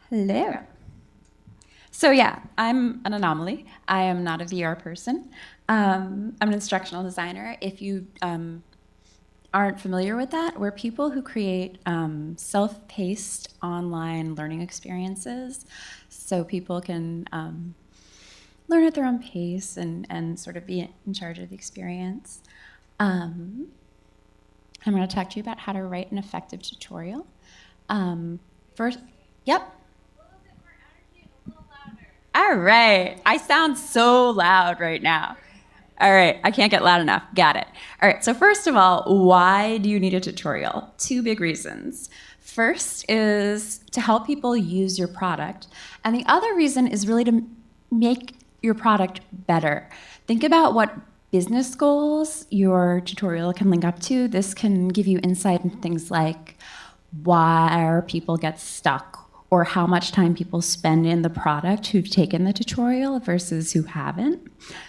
Hello. So yeah, I'm an anomaly. I am not a VR person. I'm an instructional designer. If you aren't familiar with that, we're people who create self-paced online learning experiences so people can learn at their own pace and sort of be in charge of the experience. I'm going to talk to you about how to write an effective tutorial. First, yep. All right. I sound so loud right now. All right. I can't get loud enough. Got it. All right. So first of all, why do you need a tutorial? Two big reasons. First is to help people use your product. And the other reason is really to make your product better. Think about what business goals your tutorial can link up to. This can give you insight into things like why people get stuck, or how much time people spend in the product who've taken the tutorial versus who haven't.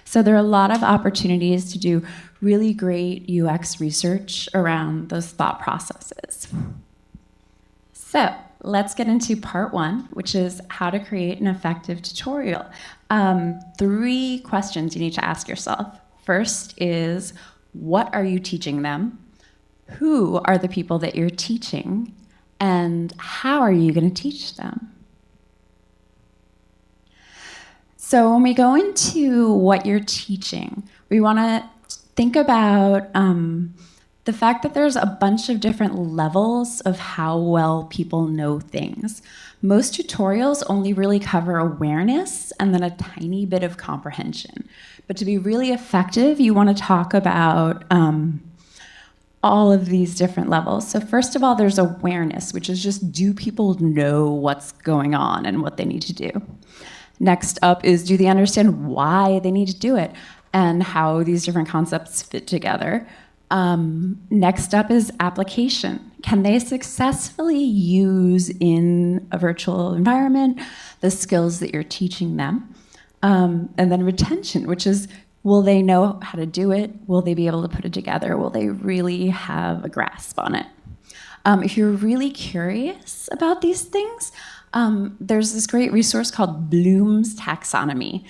So there are a lot of opportunities to do really great UX research around those thought processes. So let's get into part one, which is how to create an effective tutorial. 3 questions you need to ask yourself. First is, what are you teaching them? Who are the people that you're teaching? And how are you going to teach them? So when we go into what you're teaching, we want to think about the fact that there's a bunch of different levels of how well people know things. Most tutorials only really cover awareness and then a tiny bit of comprehension. But to be really effective, you want to talk about all of these different levels. So first of all, there's awareness, which is just, do people know what's going on and what they need to do? Next up is, do they understand why they need to do it and how these different concepts fit together? Next up is application. Can they successfully use in a virtual environment the skills that you're teaching them? And then retention, which is, will they know how to do it? Will they be able to put it together? Will they really have a grasp on it? If you're really curious about these things, there's this great resource called Bloom's Taxonomy.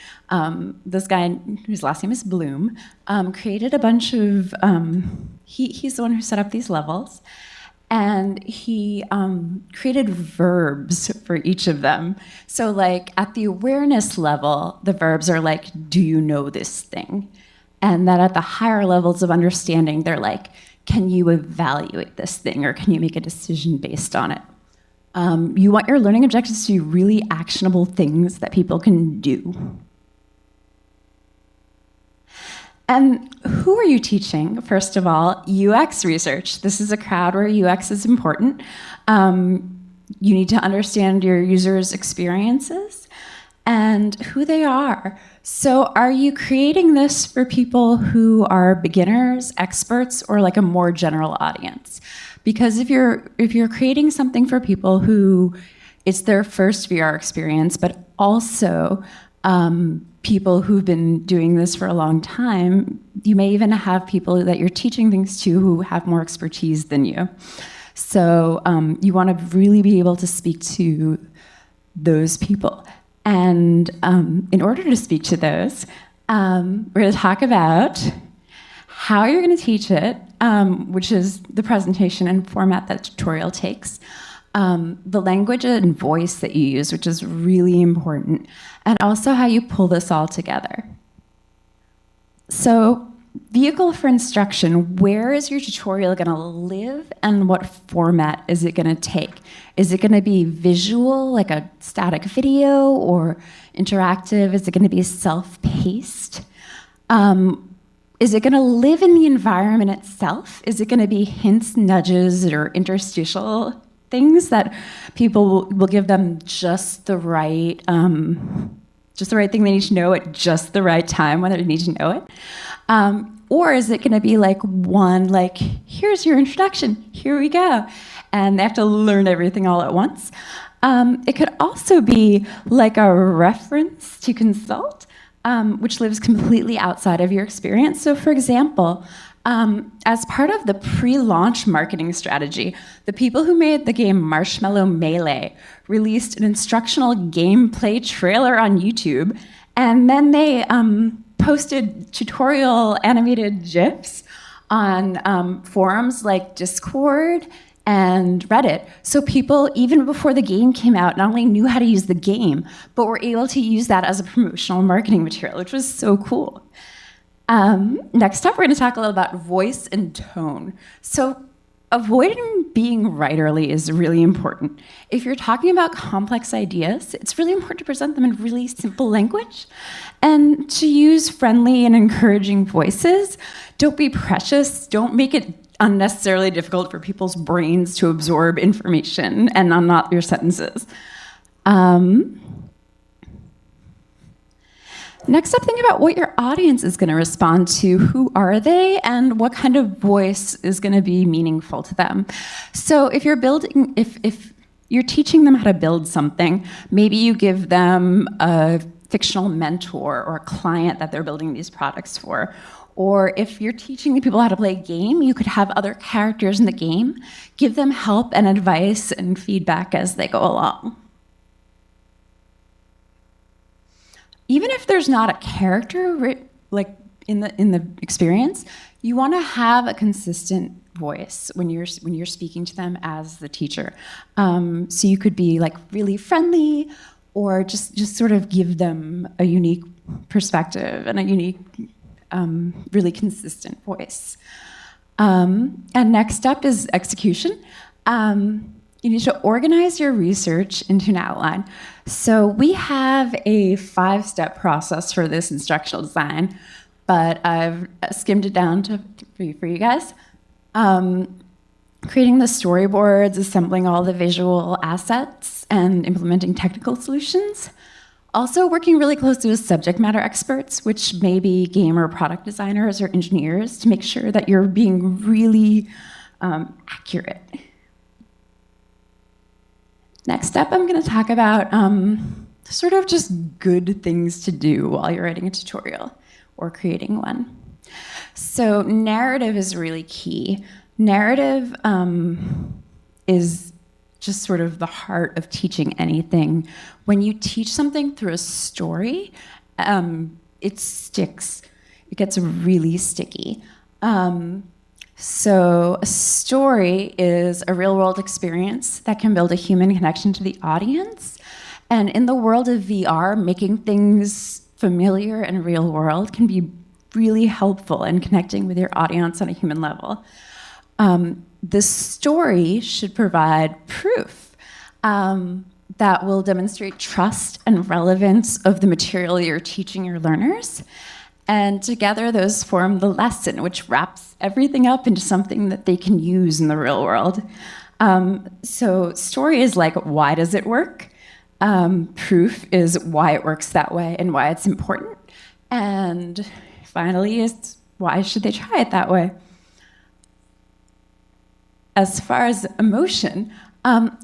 This guy, whose last name is Bloom, created a bunch of, he's the one who set up these levels, and he created verbs for each of them. So like at the awareness level, the verbs are like, do you know this thing? And then at the higher levels of understanding, they're like, can you evaluate this thing, or can you make a decision based on it? You want your learning objectives to be really actionable things that people can do. And who are you teaching? First of all, UX research. This is a crowd where UX is important. You need to understand your users' experiences and who they are. So are you creating this for people who are beginners, experts, or like a more general audience? Because if you're creating something for people who it's their first VR experience, but also people who've been doing this for a long time, you may even have people that you're teaching things to who have more expertise than you. So you want to really be able to speak to those people. And in order to speak to those, we're going to talk about how you're going to teach it, which is the presentation and format that tutorial takes, the language and voice that you use, which is really important, and also how you pull this all together. So, vehicle for instruction, where is your tutorial going to live and what format is it going to take? Is it going to be visual, like a static video, or interactive? Is it going to be self-paced? Is it going to live in the environment itself? Is it going to be hints, nudges, or interstitial things that people will give them just the right thing they need to know at just the right time when they need to know it? Or is it going to be like here's your introduction, here we go, and they have to learn everything all at once? It could also be like a reference to consult, which lives completely outside of your experience. So for example, As part of the pre-launch marketing strategy, the people who made the game Marshmallow Melee released an instructional gameplay trailer on YouTube, and then they posted tutorial animated GIFs on forums like Discord and Reddit. So people, even before the game came out, not only knew how to use the game, but were able to use that as a promotional marketing material, which was so cool. Next up, we're going to talk a little about voice and tone. So avoiding being writerly is really important. If you're talking about complex ideas, it's really important to present them in really simple language and to use friendly and encouraging voices. Don't be precious. Don't make it unnecessarily difficult for people's brains to absorb information and not your sentences. Next up, think about what your audience is going to respond to. Who are they, and what kind of voice is going to be meaningful to them? So if you're building, if you're teaching them how to build something, maybe you give them a fictional mentor or a client that they're building these products for. Or if you're teaching the people how to play a game, you could have other characters in the game, give them help and advice and feedback as they go along. Even if there's not a character like in the experience, you want to have a consistent voice when you're speaking to them as the teacher. So you could be like really friendly, or just sort of give them a unique perspective and a unique, really consistent voice. And next up is execution. You need to organize your research into an outline. So we have a 5-step process for this instructional design, but I've skimmed it down to 3 for you guys. Creating the storyboards, assembling all the visual assets, and implementing technical solutions. Also working really closely with subject matter experts, which may be game or product designers or engineers, to make sure that you're being really accurate. Next up, I'm going to talk about sort of just good things to do while you're writing a tutorial or creating one. So narrative is really key. Narrative is just sort of the heart of teaching anything. When you teach something through a story, it sticks. It gets really sticky. So a story is a real-world experience that can build a human connection to the audience. And in the world of VR, making things familiar and real-world can be really helpful in connecting with your audience on a human level. The story should provide proof that will demonstrate trust and relevance of the material you're teaching your learners. And together, those form the lesson, which wraps everything up into something that they can use in the real world. So story is like, why does it work? Proof is why it works that way and why it's important. And finally, is why should they try it that way? As far as emotion,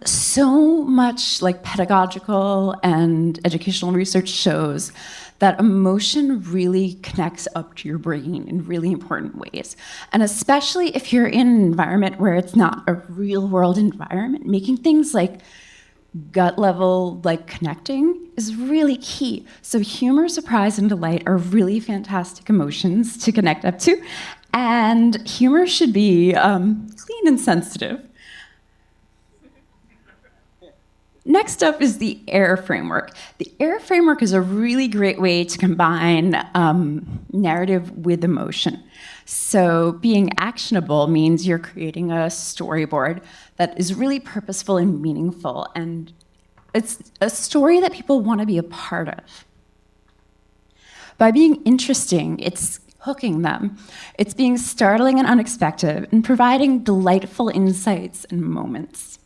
so much like pedagogical and educational research shows that emotion really connects up to your brain in really important ways. And especially if you're in an environment where it's not a real world environment, making things like gut level, like connecting, is really key. So humor, surprise, and delight are really fantastic emotions to connect up to. And humor should be clean and sensitive. Next up is the AIR framework. The AIR framework is a really great way to combine narrative with emotion. So being actionable means you're creating a storyboard that is really purposeful and meaningful, and it's a story that people want to be a part of. By being interesting, it's hooking them. It's being startling and unexpected and providing delightful insights and moments.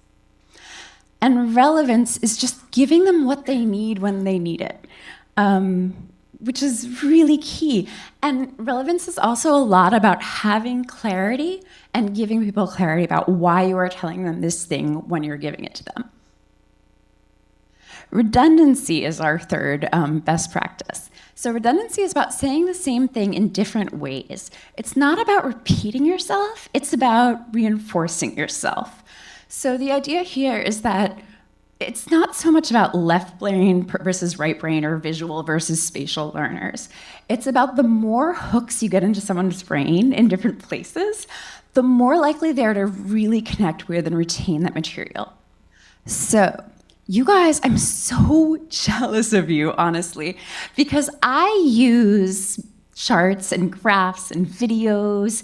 And relevance is just giving them what they need when they need it, which is really key. And relevance is also a lot about having clarity and giving people clarity about why you are telling them this thing when you're giving it to them. Redundancy is our third best practice. So redundancy is about saying the same thing in different ways. It's not about repeating yourself, it's about reinforcing yourself. So the idea here is that it's not so much about left brain versus right brain or visual versus spatial learners. It's about the more hooks you get into someone's brain in different places, the more likely they are to really connect with and retain that material. So, you guys, I'm so jealous of you, honestly, because I use charts and graphs and videos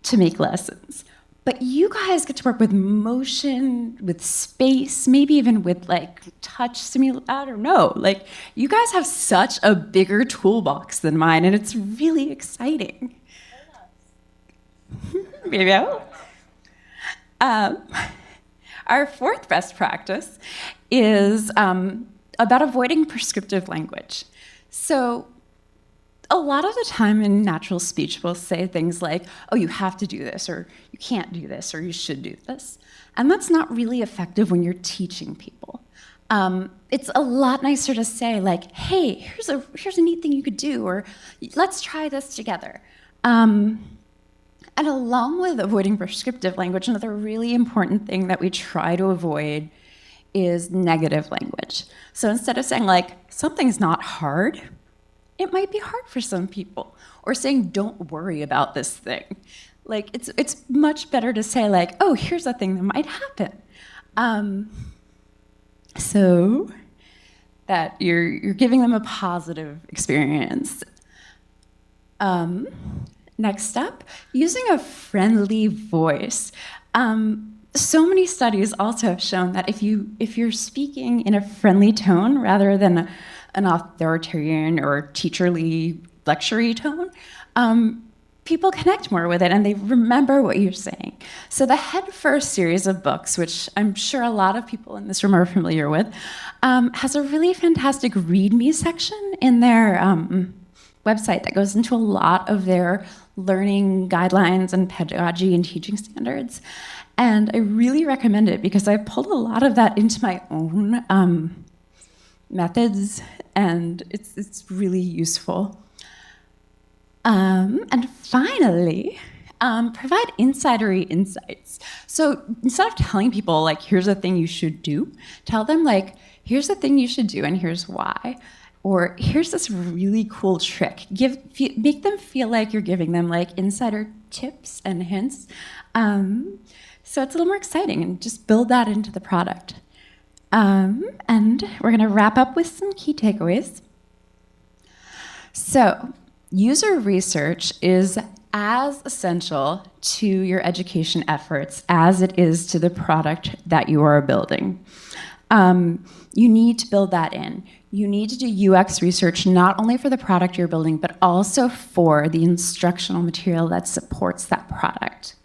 to make lessons. But you guys get to work with motion, with space, maybe even with like touch simulation. I don't know. Like, you guys have such a bigger toolbox than mine, and it's really exciting. Maybe I will. Our fourth best practice is about avoiding prescriptive language. So a lot of the time in natural speech, we'll say things like, oh, you have to do this, or you can't do this, or you should do this. And that's not really effective when you're teaching people. It's a lot nicer to say, like, hey, here's a neat thing you could do, or let's try this together. And along with avoiding prescriptive language, another really important thing that we try to avoid is negative language. So instead of saying, like, something's not hard, it might be hard for some people. Or saying, don't worry about this thing. Like, it's much better to say, like, oh, here's a thing that might happen. So that you're giving them a positive experience. Next up, using a friendly voice. So many studies also have shown that if you're speaking in a friendly tone rather than an authoritarian or teacherly lecture-y tone, people connect more with it and they remember what you're saying. So the Head First series of books, which I'm sure a lot of people in this room are familiar with, has a really fantastic README section in their website that goes into a lot of their learning guidelines and pedagogy and teaching standards. And I really recommend it because I pulled a lot of that into my own methods, and it's really useful. And finally, provide insidery insights. So instead of telling people, like, here's a thing you should do, tell them, like, here's the thing you should do and here's why. Or here's this really cool trick. Make them feel like you're giving them, like, insider tips and hints. So it's a little more exciting, and just build that into the product. And we're going to wrap up with some key takeaways. So user research is as essential to your education efforts as it is to the product that you are building. You need to build that in. You need to do UX research not only for the product you're building, but also for the instructional material that supports that product.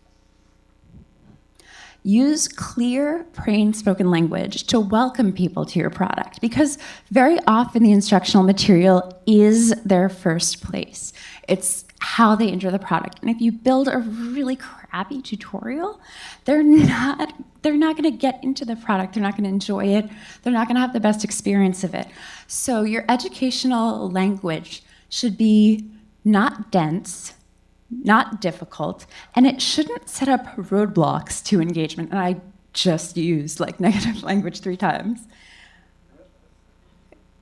Use clear, plain-spoken language to welcome people to your product, because very often the instructional material is their first place. It's how they enter the product. And if you build a really crappy tutorial, they're not going to get into the product. They're not going to enjoy it. They're not going to have the best experience of it. So your educational language should be not dense, not difficult, and it shouldn't set up roadblocks to engagement. And I just used, like, negative language 3 times.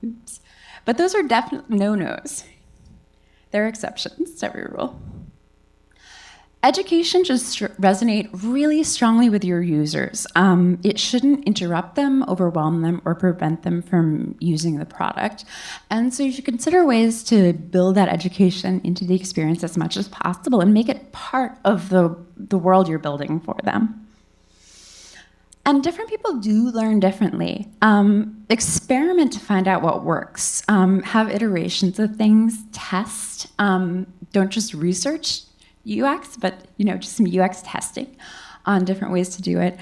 Oops. But those are definite no-nos. There are exceptions to every rule. Education should resonate really strongly with your users. It shouldn't interrupt them, overwhelm them, or prevent them from using the product. And so you should consider ways to build that education into the experience as much as possible and make it part of the world you're building for them. And different people do learn differently. Experiment to find out what works. Have iterations of things, test. Don't just research UX, but just some UX testing on different ways to do it.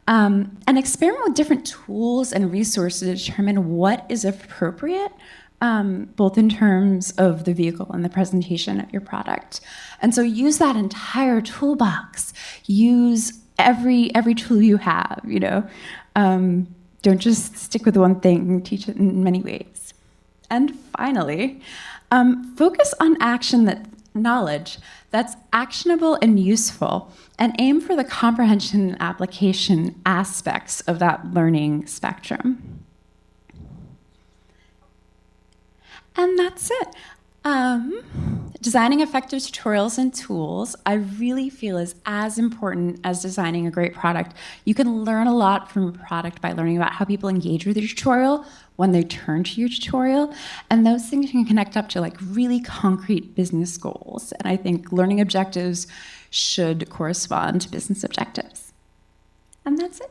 And experiment with different tools and resources to determine what is appropriate, both in terms of the vehicle and the presentation of your product. And so use that entire toolbox. Use every tool you have, Don't just stick with one thing, teach it in many ways. And finally, focus on knowledge that's actionable and useful, and aim for the comprehension and application aspects of that learning spectrum. And that's it. Designing effective tutorials and tools, I really feel is as important as designing a great product. You can learn a lot from a product by learning about how people engage with your tutorial, when they turn to your tutorial, and those things can connect up to like really concrete business goals. And I think learning objectives should correspond to business objectives. And that's it.